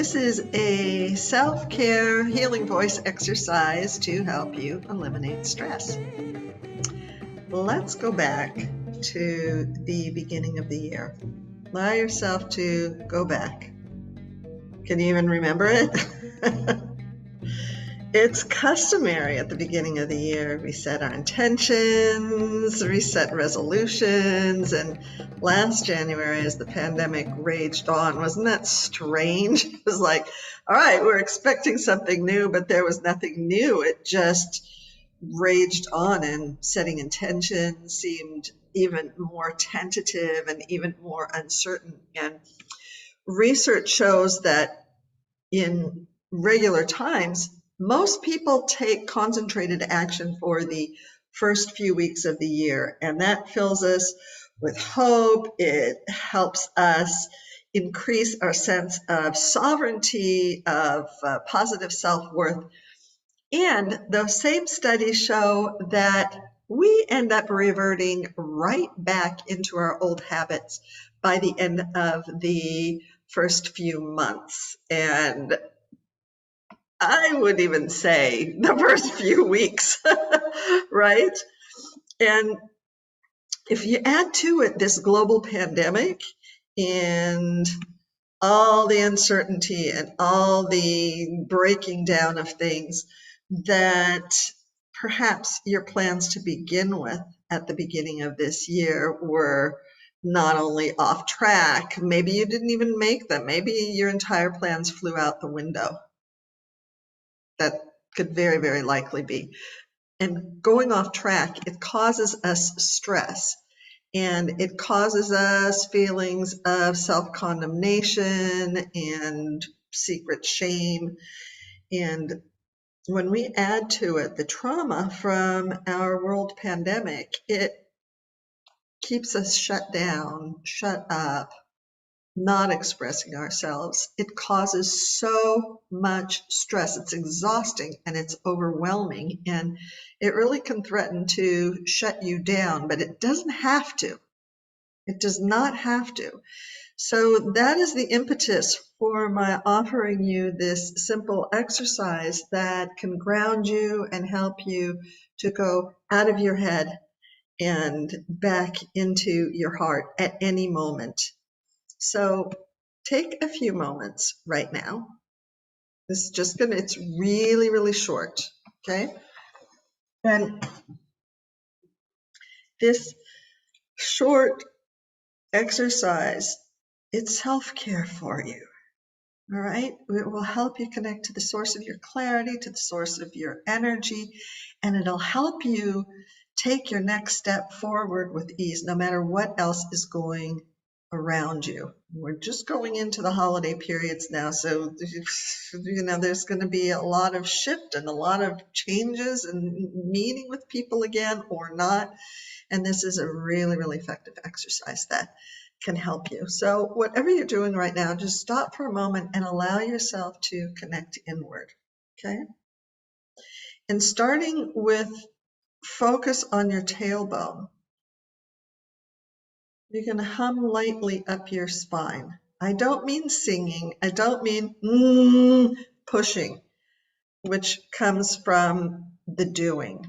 This is a self-care healing voice exercise to help you eliminate stress. Let's go back to the beginning of the year. Allow yourself to go back. Can you even remember it? It's customary at the beginning of the year. We set our intentions, we set resolutions, and last January, as the pandemic raged on, wasn't that strange? It was like, all right, we're expecting something new, but there was nothing new. It just raged on, and setting intentions seemed even more tentative and even more uncertain. And research shows that in regular times, most people take concentrated action for the first few weeks of the year, and that fills us with hope. It helps us increase our sense of sovereignty, of positive self-worth. And those same studies show that we end up reverting right back into our old habits by the end of the first few months. And I would even say the first few weeks, right? And if you add to it this global pandemic and all the uncertainty and all the breaking down of things, that perhaps your plans to begin with at the beginning of this year were not only off track, maybe you didn't even make them. Maybe your entire plans flew out the window. That could very, very likely be. And going off track, it causes us stress, and it causes us feelings of self-condemnation and secret shame. And when we add to it the trauma from our world pandemic, it keeps us shut down, shut up, not expressing ourselves. It causes so much stress. It's exhausting and it's overwhelming, and it really can threaten to shut you down, but it doesn't have to. It does not have to. So that is the impetus for my offering you this simple exercise that can ground you and help you to go out of your head and back into your heart at any moment. So take a few moments right now. This is just gonna, it's really, really short, okay? And this short exercise, it's self-care for you, all right? It will help you connect to the source of your clarity, to the source of your energy, and it'll help you take your next step forward with ease, no matter what else is going around you. We're just going into the holiday periods now, so there's going to be a lot of shift and a lot of changes and meeting with people again or not, and this is a really, really effective exercise that can help you. So whatever you're doing right now, just stop for a moment and allow yourself to connect inward, okay? And starting with focus on your tailbone. You're going to hum lightly up your spine. I don't mean singing. I don't mean pushing, which comes from the doing.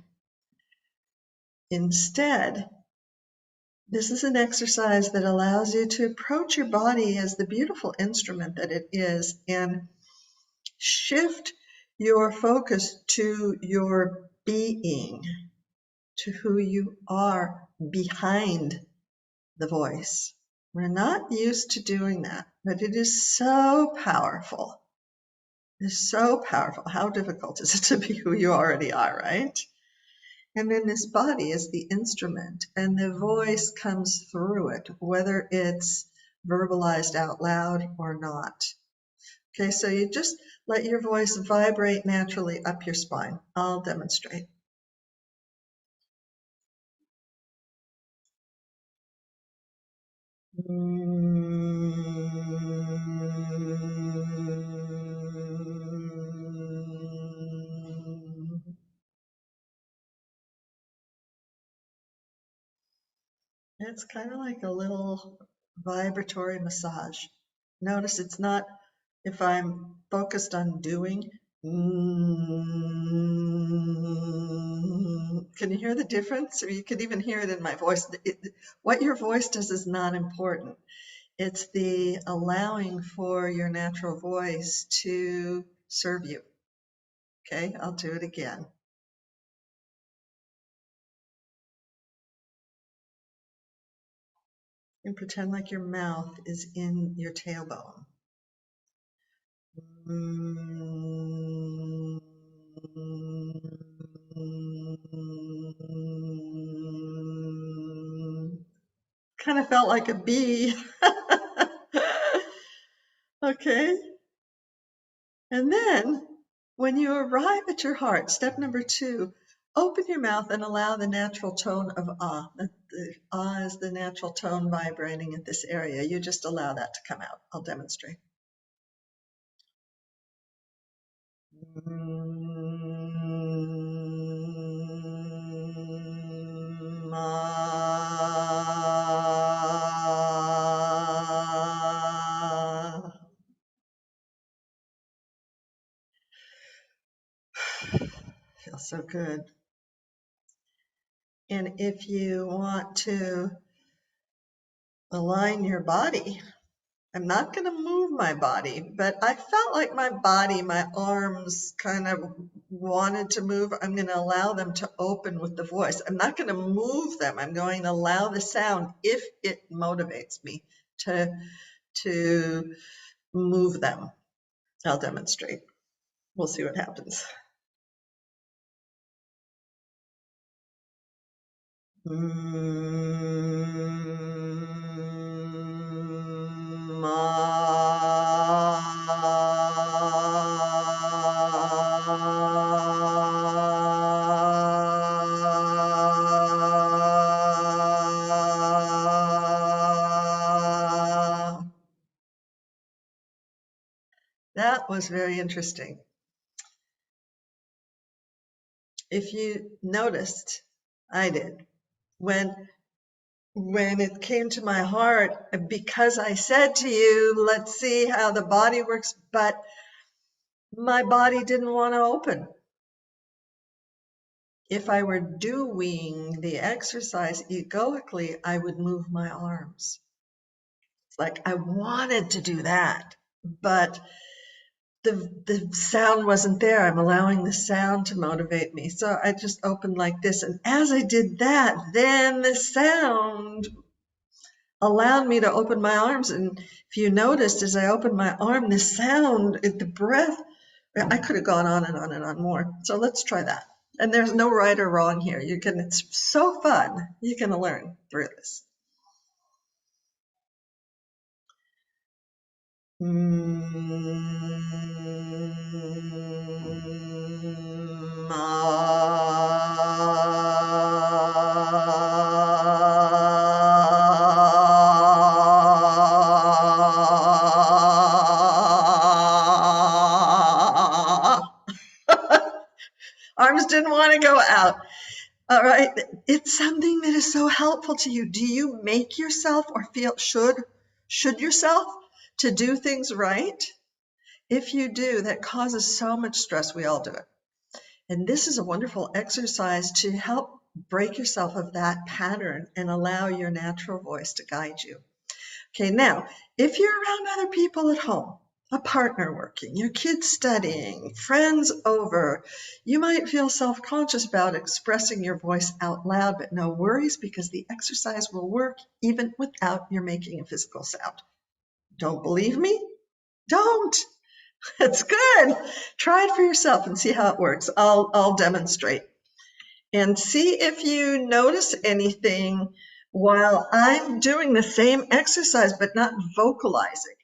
Instead, this is an exercise that allows you to approach your body as the beautiful instrument that it is and shift your focus to your being, to who you are behind the voice. We're not used to doing that, but it is so powerful. It's so powerful. How difficult is it to be who you already are, right? And then this body is the instrument, and the voice comes through it, whether it's verbalized out loud or not. Okay, so you just let your voice vibrate naturally up your spine. I'll demonstrate. It's kind of like a little vibratory massage. Notice it's not If I'm focused on doing, can you hear the difference? Or you could even hear it in my voice. What your voice does is not important. It's the allowing for your natural voice to serve you. Okay, I'll do it again. And pretend like your mouth is in your tailbone. Kind of felt like a bee. Okay. And then when you arrive at your heart, step number 2, open your mouth and allow the natural tone of ah. The ah is the natural tone vibrating at this area. You just allow that to come out. I'll demonstrate. Feels so good. And if you want to align your body, I'm not going to move my body, but I felt like my body, my arms kind of wanted to move. I'm going to allow them to open with the voice. I'm not going to move them. I'm going to allow the sound if it motivates me to move them. I'll demonstrate. We'll see what happens. That was very interesting. If you noticed, I did, when it came to my heart, because I said to you, let's see how the body works, but my body didn't want to open. If I were doing the exercise egoically, I would move my arms. It's like I wanted to do that, but the sound wasn't there. I'm allowing the sound to motivate me. So I just opened like this. And as I did that, then the sound allowed me to open my arms. And if you noticed, as I opened my arm, the sound, the breath, I could have gone on and on and on more. So let's try that. And there's no right or wrong here. It's so fun. You can learn through this. Arms didn't want to go out. All right. It's something that is so helpful to you. Do you make yourself or feel should yourself to do things right? If you do, that causes so much stress. We all do it. And this is a wonderful exercise to help break yourself of that pattern and allow your natural voice to guide you. Okay, now, if you're around other people at home, a partner working, your kids studying, friends over, you might feel self-conscious about expressing your voice out loud, but no worries because the exercise will work even without your making a physical sound. Don't believe me? Don't. It's good. Try it for yourself and see how it works. I'll demonstrate. And see if you notice anything while I'm doing the same exercise but not vocalizing.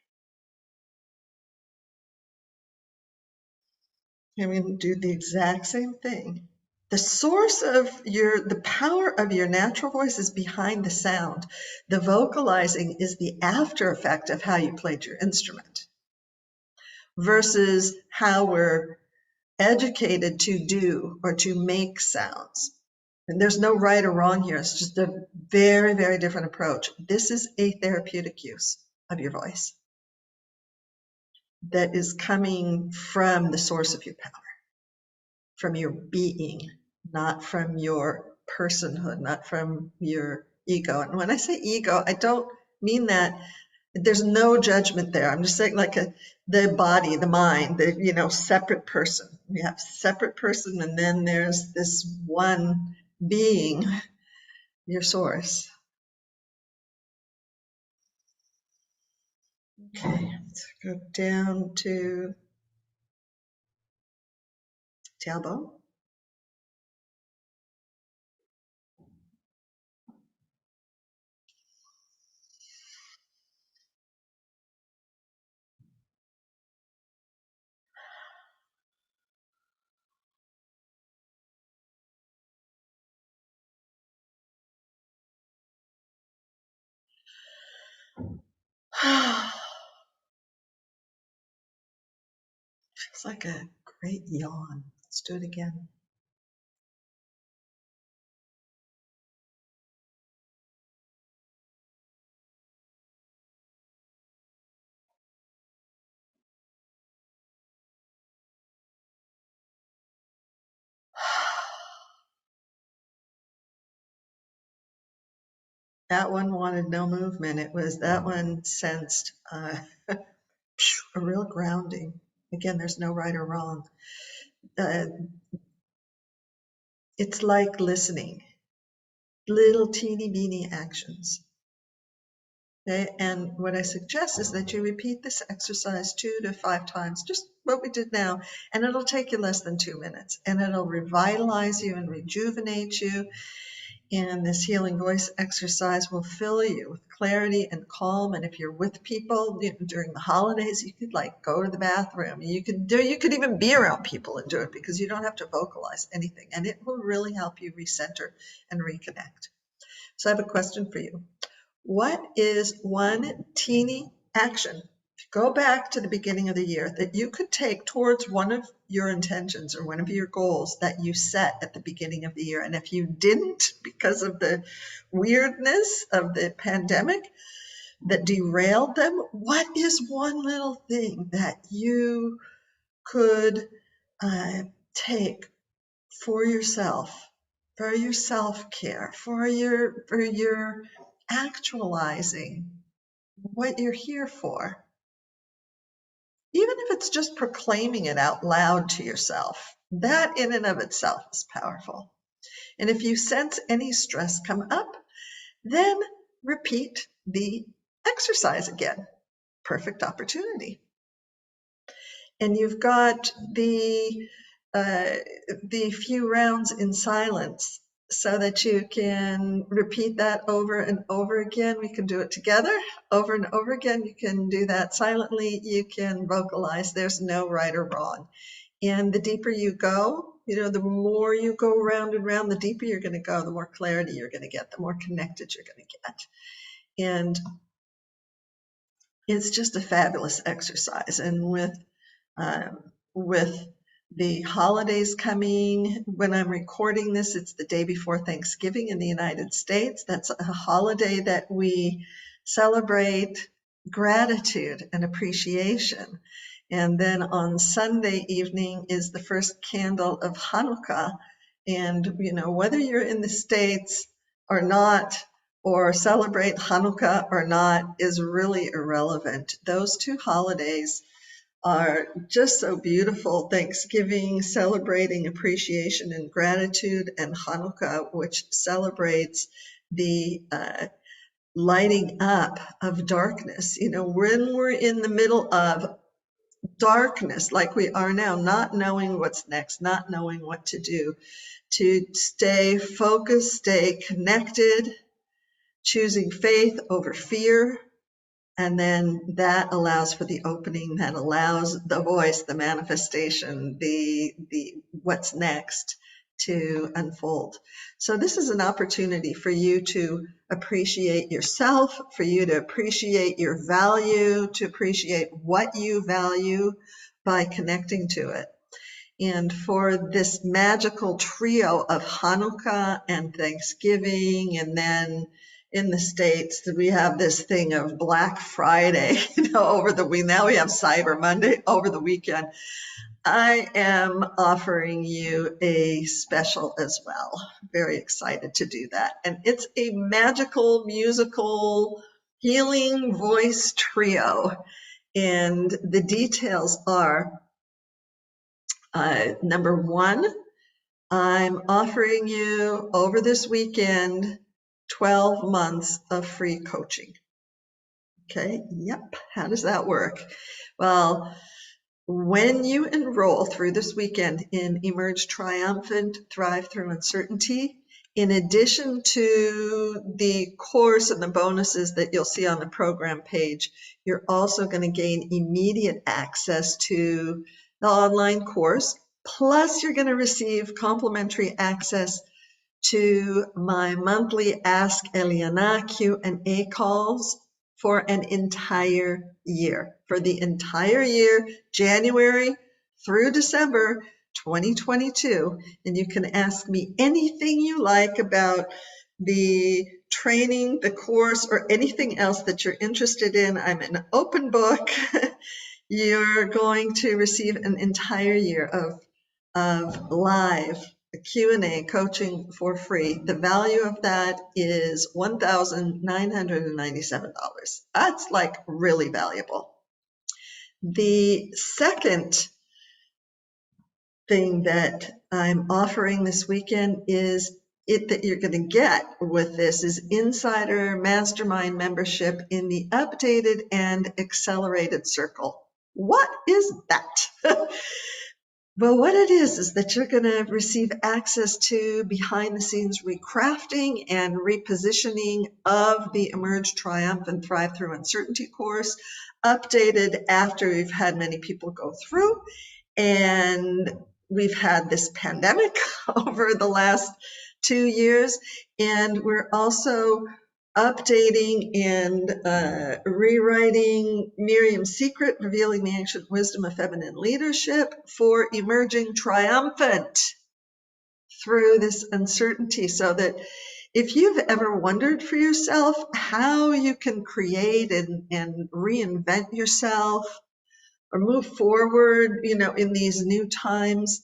I'm going to do the exact same thing. The source of the power of your natural voice is behind the sound. The vocalizing is the after effect of how you played your instrument versus how we're educated to do or to make sounds. And there's no right or wrong here. It's just a very, very different approach. This is a therapeutic use of your voice. that is coming from the source of your power, from your being, not from your personhood, not from your ego. And when I say ego, I don't mean that there's no judgment there. I'm just saying like the body, the mind, the separate person. We have separate person, and then there's this one being, your source. Okay, let's go down to tailbone. Feels like a great yawn. Let's do it again. That one wanted no movement. That one sensed a real grounding. Again, there's no right or wrong. Uh, it's like listening, little teeny beeny actions. Okay? And what I suggest is that you repeat this exercise 2 to 5 times, just what we did now, and it'll take you less than 2 minutes, and it'll revitalize you and rejuvenate you. And this healing voice exercise will fill you with clarity and calm. And if you're with people during the holidays, you could go to the bathroom. You could even be around people and do it, because you don't have to vocalize anything. And it will really help you recenter and reconnect. So I have a question for you. What is one teeny action, if you go back to the beginning of the year, that you could take towards one of your intentions or one of your goals that you set at the beginning of the year? And if you didn't, because of the weirdness of the pandemic that derailed them, what is one little thing that you could take for yourself, for your self-care, for your actualizing what you're here for? Even if it's just proclaiming it out loud to yourself, that in and of itself is powerful. And if you sense any stress come up, then repeat the exercise again. Perfect opportunity. And you've got the few rounds in silence so that you can repeat that over and over again. We can do it together over and over again. You can do that silently. You can vocalize. There's no right or wrong. And the deeper you go, the more you go round and round, the deeper you're going to go, the more clarity you're going to get, the more connected you're going to get. And it's just a fabulous exercise. And with the holidays coming, when I'm recording this, it's the day before Thanksgiving in the United States. That's a holiday that we celebrate gratitude and appreciation. And then on Sunday evening is the first candle of Hanukkah. And, whether you're in the States or not, or celebrate Hanukkah or not, is really irrelevant. Those two holidays are just so beautiful. Thanksgiving, celebrating appreciation and gratitude, and Hanukkah, which celebrates the lighting up of darkness. When we're in the middle of darkness like we are now, not knowing what's next, not knowing what to do, to stay focused, stay connected, choosing faith over fear. And then that allows for the opening, that allows the voice, the manifestation, the what's next to unfold. So this is an opportunity for you to appreciate yourself, for you to appreciate your value, to appreciate what you value by connecting to it. And for this magical trio of Hanukkah and Thanksgiving, and then in the States, we have this thing of Black Friday, over the week. Now we have Cyber Monday over the weekend. I am offering you a special as well. Very excited to do that. And it's a magical musical healing voice trio. And the details are, number one, I'm offering you over this weekend 12 months of free coaching. Okay, yep. How does that work? Well, when you enroll through this weekend in Emerge Triumphant, Thrive Through Uncertainty, in addition to the course and the bonuses that you'll see on the program page, you're also going to gain immediate access to the online course. Plus, you're going to receive complimentary access to my monthly Ask Eliana Q&A calls for an entire year. For the entire year, January through December 2022. And you can ask me anything you like about the training, the course, or anything else that you're interested in. I'm an open book. You're going to receive an entire year of live Q&A coaching for free. The value of that is $1,997. That's like really valuable. The second thing that I'm offering this weekend is that you're going to get with this is insider mastermind membership in the updated and accelerated circle. What is that? Well, what it is that you're going to receive access to behind-the-scenes recrafting and repositioning of the Emerge, Triumph, and Thrive Through Uncertainty course, updated after we've had many people go through. And we've had this pandemic over the last 2 years, and we're also updating and rewriting Miriam's Secret, revealing the ancient wisdom of feminine leadership for emerging triumphant through this uncertainty, so that if you've ever wondered for yourself how you can create and reinvent yourself or move forward, in these new times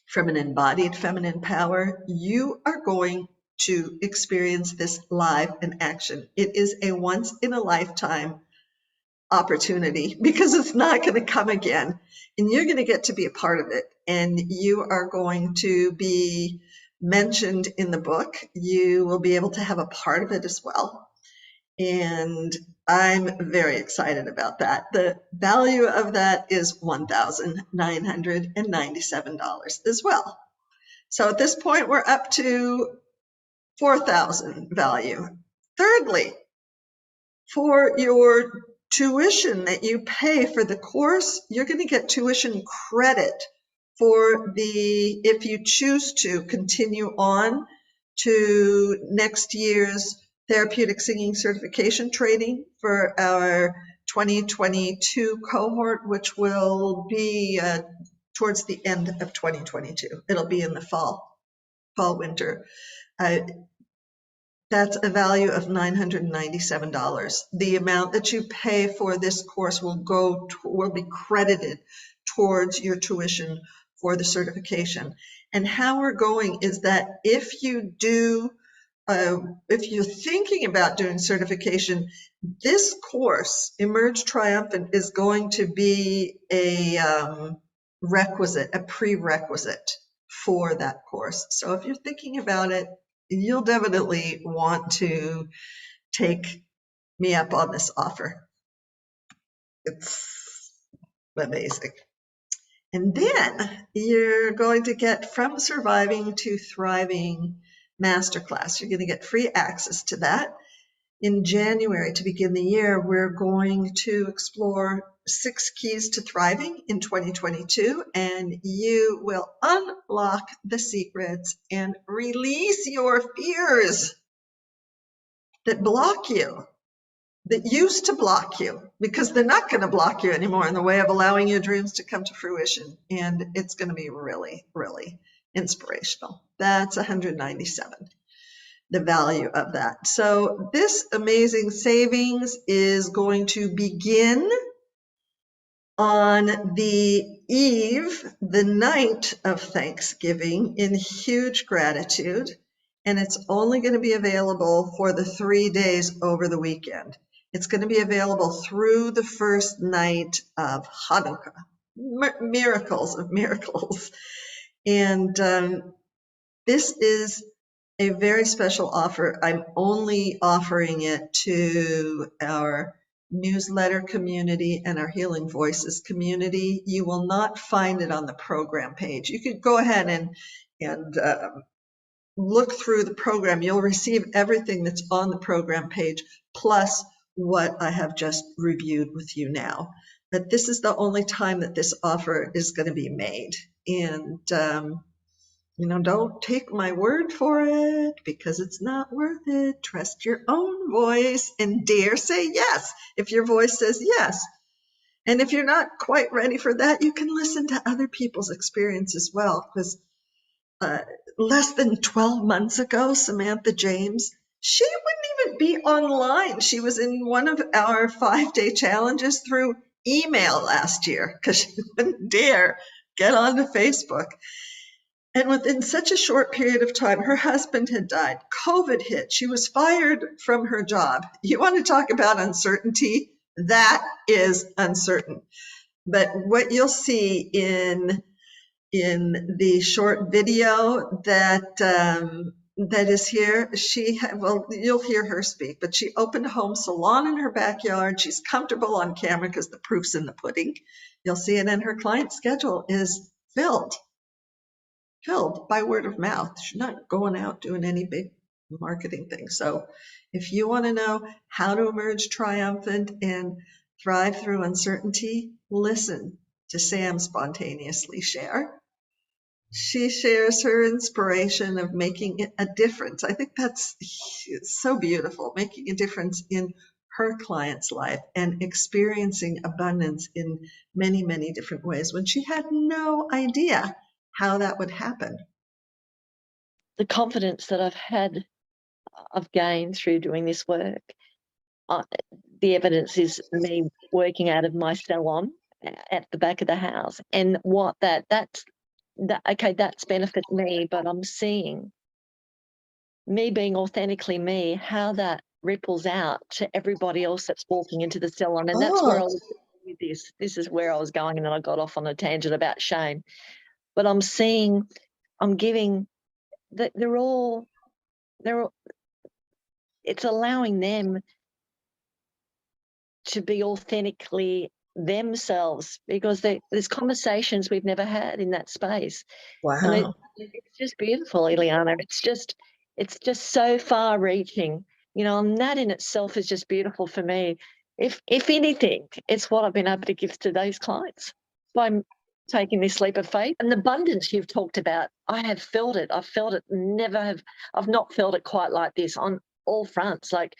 from an embodied feminine power, you are going to experience this live in action. It is a once in a lifetime opportunity because it's not going to come again, and you're going to get to be a part of it, and you are going to be mentioned in the book. You will be able to have a part of it as well, and I'm very excited about that. The value of that is $1,997 as well. So at this point, we're up to $4,000 value. Thirdly, for your tuition that you pay for the course, you're going to get tuition credit if you choose to continue on to next year's therapeutic singing certification training for our 2022 cohort, which will be towards the end of 2022. It'll be in the fall, winter. That's a value of $997. The amount that you pay for this course will be credited towards your tuition for the certification. And how we're going is that if you're thinking about doing certification, this course, Emerge Triumphant, is going to be a prerequisite for that course. So if you're thinking about it, you'll definitely want to take me up on this offer. It's amazing. And then you're going to get From Surviving to Thriving Masterclass. You're going to get free access to that. In January, to begin the year, we're going to explore 6 keys to thriving in 2022, and you will unlock the secrets and release your fears that block you, that used to block you, because they're not going to block you anymore in the way of allowing your dreams to come to fruition. And it's going to be really, really inspirational. That's $197. the value of that. So this amazing savings is going to begin on the eve, the night of Thanksgiving, in huge gratitude. And it's only going to be available for the 3 days over the weekend. It's going to be available through the first night of Hanukkah. Miracles of miracles. And this is a very special offer. I'm only offering it to our newsletter community and our Healing Voices community. You will not find it on the program page. You could go ahead and look through the program. You'll receive everything that's on the program page, plus what I have just reviewed with you now. But this is the only time that this offer is going to be made. And don't take my word for it, because it's not worth it. Trust your own voice and dare say yes if your voice says yes. And if you're not quite ready for that, you can listen to other people's experience as well. Because less than 12 months ago, Samantha James, she wouldn't even be online. She was in one of our 5-day challenges through email last year because she wouldn't dare get onto Facebook. And within such a short period of time, her husband had died. COVID hit. She was fired from her job. You want to talk about uncertainty? That is uncertain. But what you'll see in the short video that is here, you'll hear her speak, but she opened a home salon in her backyard. She's comfortable on camera because the proof's in the pudding. You'll see it, and her client schedule is filled by word of mouth. She's not going out doing any big marketing thing. So if you want to know how to emerge triumphant and thrive through uncertainty, listen to Sam spontaneously share. She shares her inspiration of making a difference. I think that's so beautiful, making a difference in her client's life and experiencing abundance in many, many different ways when she had no idea how that would happen. The confidence that I've gained through doing this work, the evidence is me working out of my salon at the back of the house, and what that's benefited me, but I'm seeing me being authentically me, how that ripples out to everybody else that's walking into the salon. And that's where I was going with this. This is where I was going, and then I got off on a tangent about shame. But I'm giving that it's allowing them to be authentically themselves, because there's conversations we've never had in that space. Wow. And it's just beautiful, Ileana. It's just so far reaching, and that in itself is just beautiful for me. If anything, it's what I've been able to give to those clients by taking this leap of faith. And the abundance you've talked about, I have felt it. I've felt it. I've not felt it quite like this on all fronts. Like,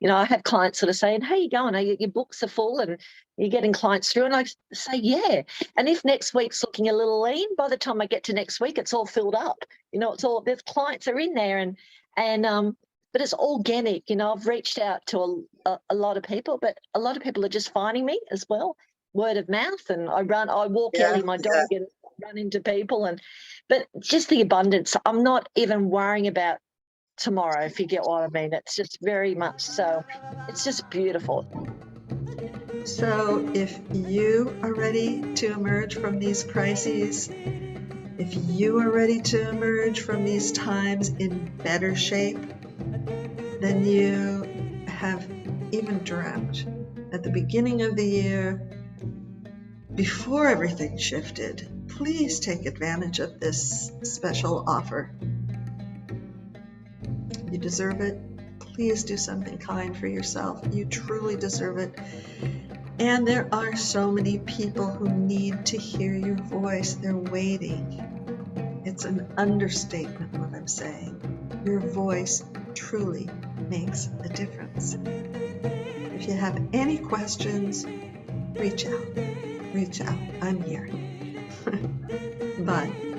I have clients sort of saying, "Hey, you going? Your books are full and you're getting clients through." And I say, "Yeah." And if next week's looking a little lean, by the time I get to next week, it's all filled up. There's clients are in there, but it's organic. I've reached out to a lot of people, but a lot of people are just finding me as well, word of mouth. And I walk Ellie, my dog, and run into people. But just the abundance. I'm not even worrying about tomorrow, if you get what I mean. It's just very much so. It's just beautiful. So if you are ready to emerge from these crises, if you are ready to emerge from these times in better shape than you have even dreamt at the beginning of the year, before everything shifted, please take advantage of this special offer. You deserve it. Please do something kind for yourself. You truly deserve it. And there are so many people who need to hear your voice. They're waiting. It's an understatement what I'm saying. Your voice truly makes a difference. If you have any questions, reach out. I'm here. Bye.